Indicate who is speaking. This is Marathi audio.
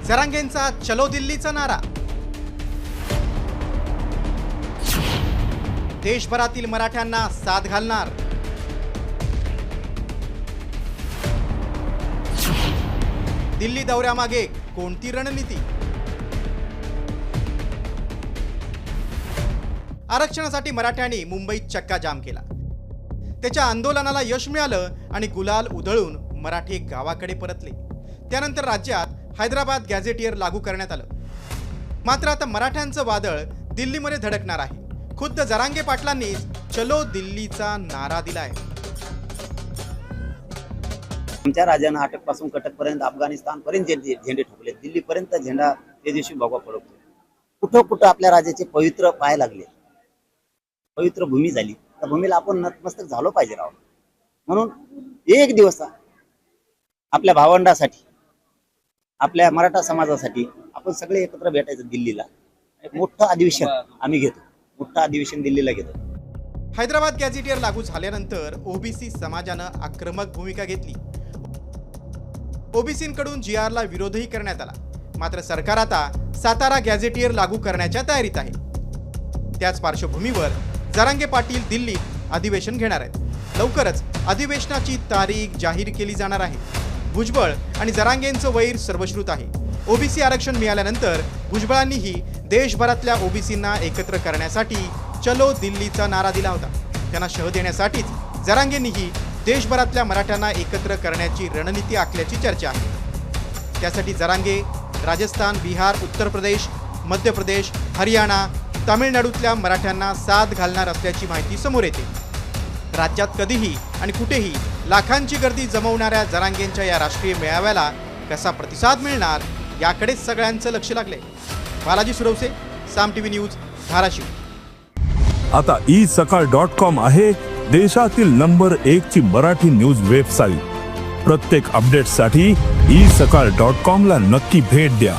Speaker 1: जरांगेंचा चलो दिल्लीचा नारा। देशभरातील मराठ्यांना साथ घालणार। दिल्ली दौऱ्यामागे कोणती रणनीती? आरक्षणासाठी मराठ्यांनी मुंबईत चक्का जाम केला। त्याच्या आंदोलनाला यश मिळालं आणि गुलाल उधळून मराठी गावाकडे परतले। त्यानंतर राज्यात हैदराबाद गॅझेटियर लागू करण्यात आलं। मात्र आता मराठ्यांचं वादळ दिल्लीमध्ये धडकणार आहे। खुद्द जरांगे पाटलांनीच चलो दिल्लीचा नारा दिलाय।
Speaker 2: आमच्या राजानं अटकपासून कटकपर्यंत अफगाणिस्तानपर्यंत झेंडे ठोकले, दिल्लीपर्यंत झेंडा त्या दिवशी भगवा फडकतो। कुठं कुठं आपल्या राजाचे पवित्र पाय लागले, पवित्र भूमी झाली, त्या भूमीला आपण नतमस्तक झालो पाहिजे राव। म्हणून एक दिवस आपल्या भावंडासाठी, आपल्या मराठा समाजासाठी आपण सगळे एकत्र भेटायचं दिल्लीला। एक मोठं अधिवेशन आम्ही घेतो, मोठं अधिवेशन दिल्लीला घेतो।
Speaker 1: हैदराबाद गॅझेटियर लागू झाल्यानंतर ओबीसी समाजानं आक्रमक भूमिका घेतली। ओबीसींकडून जीआरला विरोधही करण्यात आला। मात्र सरकार आता सातारा गॅझेटियर लागू करण्याच्या तयारीत आहे। त्याच पार्श्वभूमीवर जरांगे पाटील दिल्लीत अधिवेशन घेणार आहेत। लवकरच अधिवेशनाची तारीख जाहीर केली जाणार आहे। भुजबळ आणि जरांगेंचं वैर सर्वश्रुत आहे। ओबीसी आरक्षण मिळाल्यानंतर भुजबळांनीही देशभरातल्या ओबीसींना एकत्र करण्यासाठी चलो दिल्लीचा नारा दिला होता। त्यांना शह देण्यासाठीच जरांगेंनीही देशभरातल्या मराठ्यांना एकत्र करण्याची रणनीती आखल्याची चर्चा आहे। त्यासाठी जरांगे राजस्थान, बिहार, उत्तर प्रदेश, मध्य प्रदेश, हरियाणा, तामिळनाडूतल्या मराठ्यांना साथ घालणार असल्याची माहिती समोर येते। राज्यात कधीही आणि कुठेही लाखांची गर्दी जमवणाऱ्या जरांगेंच्या या राष्ट्रीय मेळाव्याला कसा प्रतिसाद मिळणार याकडेच सगळ्यांचं लक्ष लागलंय। बालाजी सुरवसे, साम टीव्ही न्यूज, धाराशिव।
Speaker 3: आता isakal.com आहे देशातील नंबर 1 ची मराठी न्यूज वेबसाईट। प्रत्येक अपडेटसाठी isakal.com ला नक्की भेट द्या।